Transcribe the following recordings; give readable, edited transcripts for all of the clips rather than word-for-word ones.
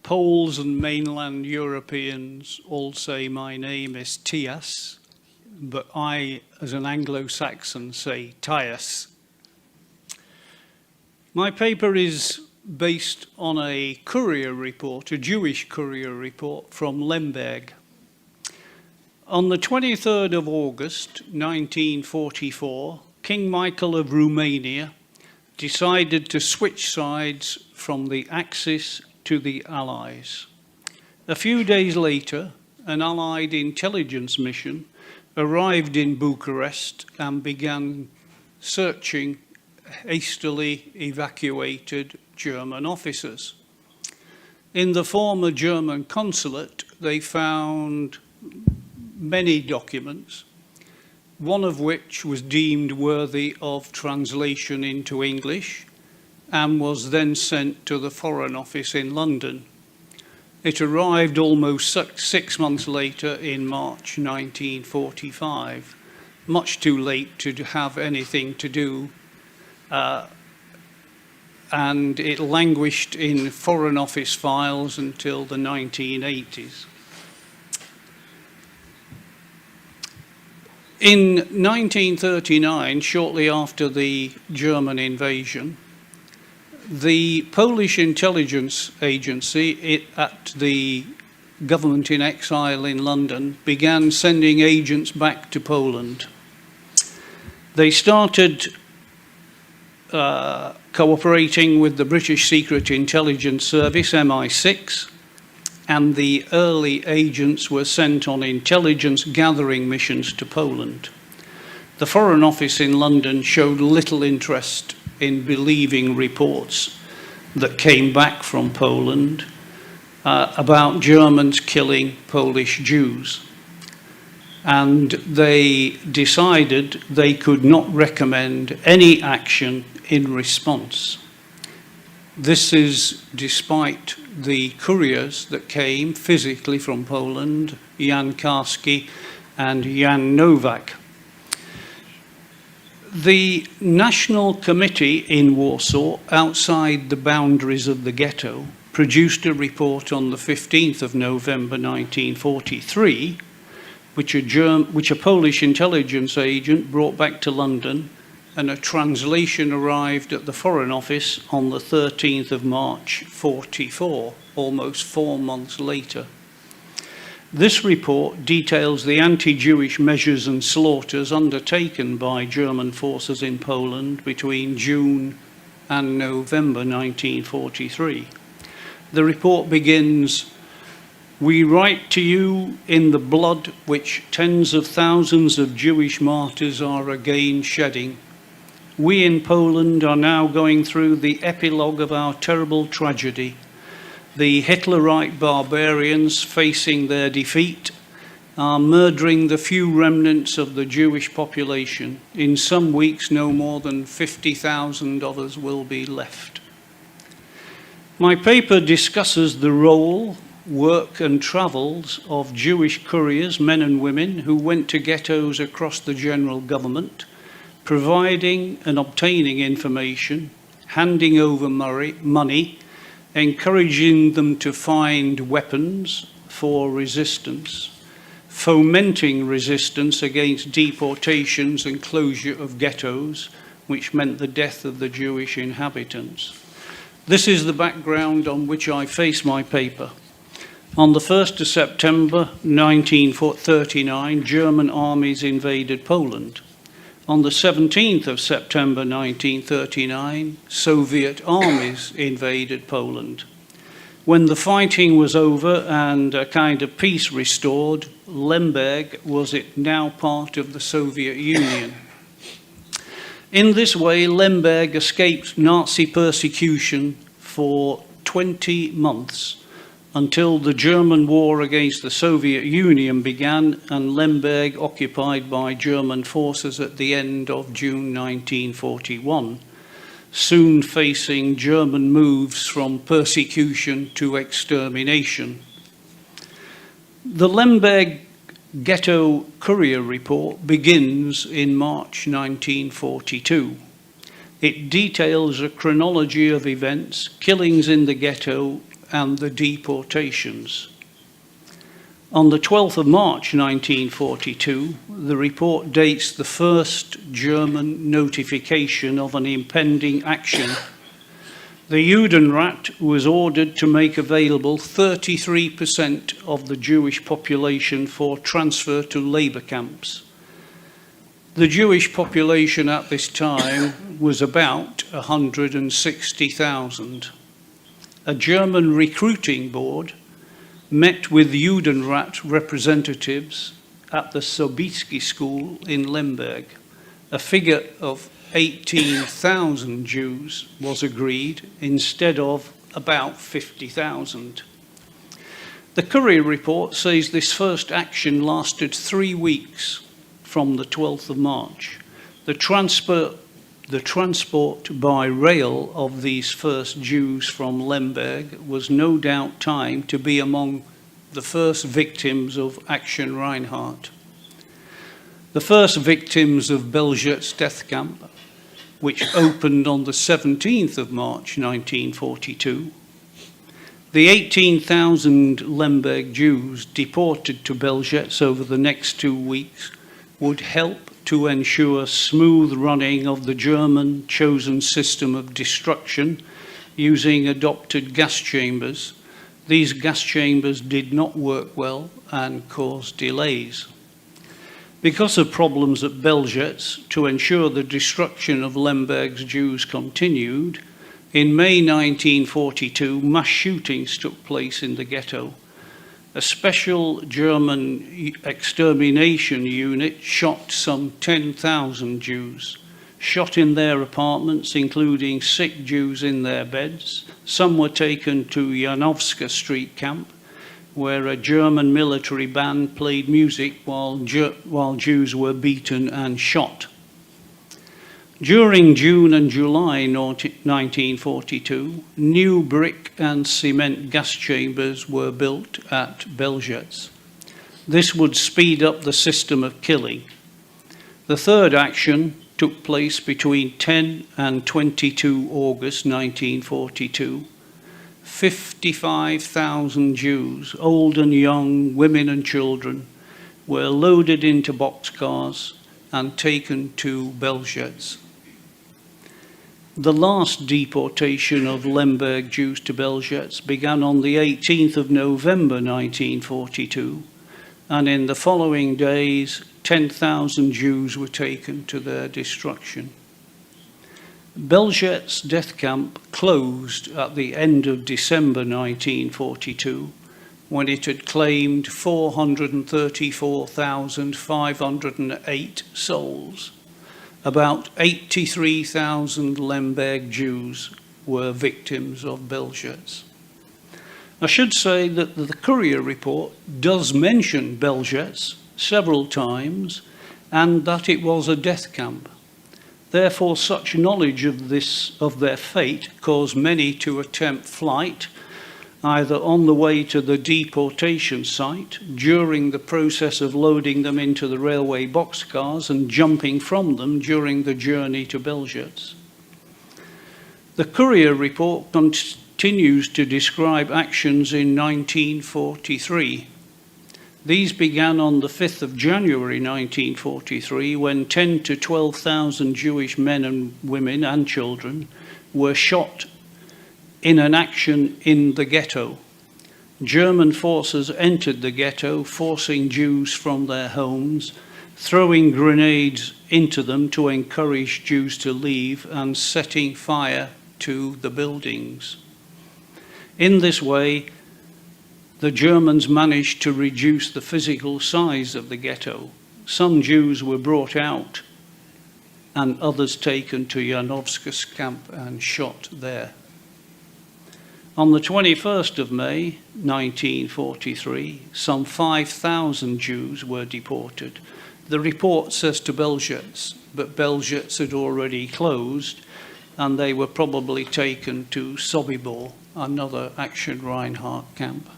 Poles and mainland Europeans all say my name is Thyas, but I, as an Anglo-Saxon, say Thyas. My paper is based on a courier report, a Jewish courier report from Lemberg. On the 23rd of August 1944, King Michael of Romania decided to switch sides from the Axis to the Allies. A few days later, an Allied intelligence mission arrived in Bucharest and began searching hastily evacuated German officers. In the former German consulate, they found many documents, one of which was deemed worthy of translation into English and was then sent to the Foreign Office in London. It arrived almost 6 months later in March 1945, much too late to have anything to do, and it languished in Foreign Office files until the 1980s. In 1939, shortly after the German invasion, the Polish intelligence agency at the government in exile in London began sending agents back to Poland. They started cooperating with the British Secret Intelligence Service, MI6, and the early agents were sent on intelligence gathering missions to Poland. The Foreign Office in London showed little interest in believing reports that came back from Poland about Germans killing Polish Jews. And they decided they could not recommend any action in response. This is despite the couriers that came physically from Poland, Jan Karski and Jan Nowak. The National Committee in Warsaw, outside the boundaries of the ghetto, produced a report on the 15th of November 1943, which a Polish intelligence agent brought back to London, and a translation arrived at the Foreign Office on the 13th of March 44, almost 4 months later. This report details the anti-Jewish measures and slaughters undertaken by German forces in Poland between June and November 1943. The report begins, "We write to you in the blood which tens of thousands of Jewish martyrs are again shedding. We in Poland are now going through the epilogue of our terrible tragedy. The Hitlerite barbarians, facing their defeat, are murdering the few remnants of the Jewish population. In some weeks, no more than 50,000 of us will be left." My paper discusses the role, work and travels of Jewish couriers, men and women, who went to ghettos across the general government, providing and obtaining information, handing over money, encouraging them to find weapons for resistance, fomenting resistance against deportations and closure of ghettos, which meant the death of the Jewish inhabitants. This is the background on which I face my paper. On the 1st of September 1939, German armies invaded Poland. On the 17th of September 1939, Soviet armies invaded Poland. When the fighting was over and a kind of peace restored, Lemberg was now part of the Soviet Union. In this way, Lemberg escaped Nazi persecution for 20 months until the German war against the Soviet Union began and Lemberg occupied by German forces at the end of June 1941, soon facing German moves from persecution to extermination. The Lemberg Ghetto Courier report begins in March 1942. It details a chronology of events, killings in the ghetto, and the deportations. On the 12th of March 1942, the report dates the first German notification of an impending action. The Judenrat was ordered to make available 33% of the Jewish population for transfer to labor camps. The Jewish population at this time was about 160,000. A German recruiting board met with Judenrat representatives at the Sobieski School in Lemberg. A figure of 18,000 Jews was agreed instead of about 50,000. The Courier report says this first action lasted 3 weeks from the 12th of March. The transport by rail of these first Jews from Lemberg was no doubt timed to be among the first victims of Aktion Reinhardt. The first victims of Belzert's death camp, which opened on the 17th of March 1942. The 18,000 Lemberg Jews deported to Belzert's over the next 2 weeks would help to ensure smooth running of the German chosen system of destruction using adopted gas chambers. These gas chambers did not work well and caused delays. Because of problems at Belzert's, to ensure the destruction of Lemberg's Jews continued, in May 1942, mass shootings took place in the ghetto. A special German extermination unit shot some 10,000 Jews, shot in their apartments, including sick Jews in their beds. Some were taken to Janowska Street camp, where a German military band played music while Jews were beaten and shot. During June and July 1942, new brick and cement gas chambers were built at Belzert's. This would speed up the system of killing. The third action took place between 10 and 22 August 1942. 55,000 Jews, old and young, women and children, were loaded into boxcars and taken to Belzert's. The last deportation of Lemberg Jews to Belzert's began on the 18th of November 1942, and in the following days, 10,000 Jews were taken to their destruction. Belzert's death camp closed at the end of December 1942, when it had claimed 434,508 souls. About 83,000 Lemberg Jews were victims of Belzert's. I should say that the Courier report does mention Belzert's several times and that it was a death camp. Therefore, such knowledge of their fate caused many to attempt flight, either on the way to the deportation site, during the process of loading them into the railway boxcars, and jumping from them during the journey to Belzert's. The Courier report continues to describe actions in 1943. These began on the 5th of January 1943, when 10 to 12,000 Jewish men and women and children were shot in an action in the ghetto. German forces entered the ghetto, forcing Jews from their homes, throwing grenades into them to encourage Jews to leave, and setting fire to the buildings. In this way, the Germans managed to reduce the physical size of the ghetto. Some Jews were brought out and others taken to Janowska's camp and shot there. On the 21st of May 1943, some 5,000 Jews were deported. The report says to Belzert's, but Belzert's had already closed, and they were probably taken to Sobibor, another Aktion Reinhardt camp.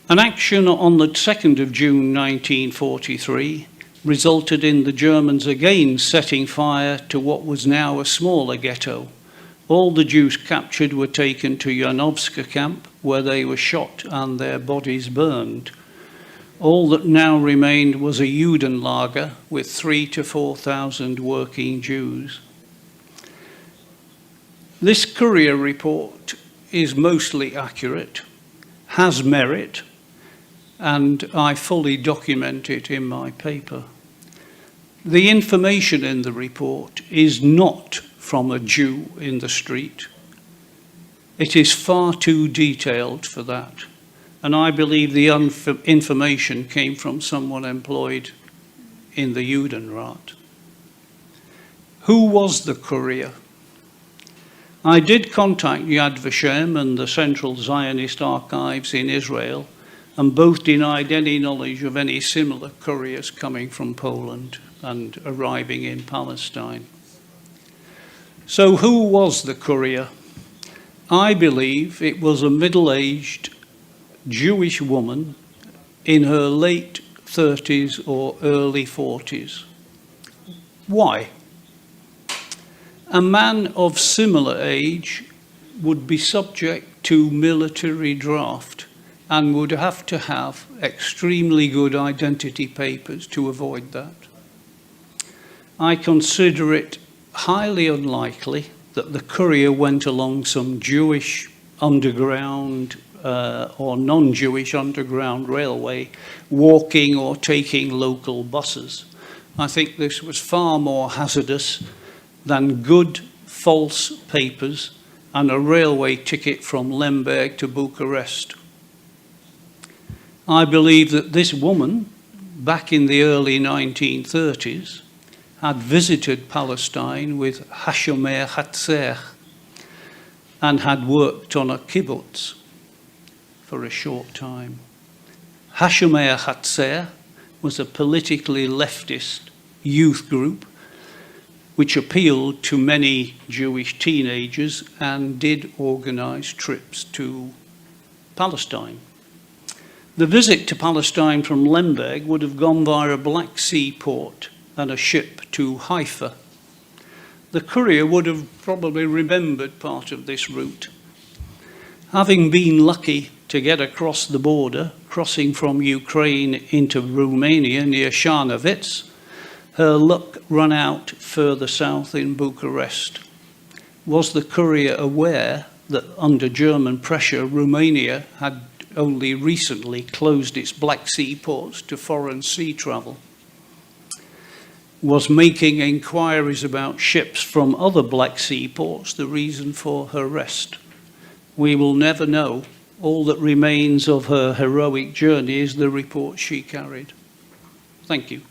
An action on the 2nd of June 1943 resulted in the Germans again setting fire to what was now a smaller ghetto. All the Jews captured were taken to Janowska camp, where they were shot and their bodies burned. All that now remained was a Judenlager with 3,000 to 4,000 working Jews. This Courier report is mostly accurate, has merit, and I fully document it in my paper. The information in the report is not from a Jew in the street. It is far too detailed for that, and I believe the information came from someone employed in the Judenrat. Who was the Courier? I did contact Yad Vashem and the Central Zionist Archives in Israel, and both denied any knowledge of any similar couriers coming from Poland and arriving in Palestine. So who was the Courier? I believe it was a middle-aged Jewish woman in her late 30s or early 40s. Why? A man of similar age would be subject to military draft and would have to have extremely good identity papers to avoid that. I consider it highly unlikely that the Courier went along some Jewish underground or non-Jewish underground railway, walking or taking local buses. I think this was far more hazardous than good false papers and a railway ticket from Lemberg to Bucharest. I believe that this woman, back in the early 1930s, had visited Palestine with Hashomer Hatzer and had worked on a kibbutz for a short time. Hashomer Hatzer was a politically leftist youth group which appealed to many Jewish teenagers and did organize trips to Palestine. The visit to Palestine from Lemberg would have gone via a Black Sea port and a ship to Haifa. The Courier would have probably remembered part of this route. Having been lucky to get across the border, crossing from Ukraine into Romania near Czarnowiec, her luck ran out further south in Bucharest. Was the Courier aware that under German pressure, Romania had only recently closed its Black Sea ports to foreign sea travel? Was making inquiries about ships from other Black Sea ports the reason for her arrest? We will never know. All that remains of her heroic journey is the report she carried. Thank you.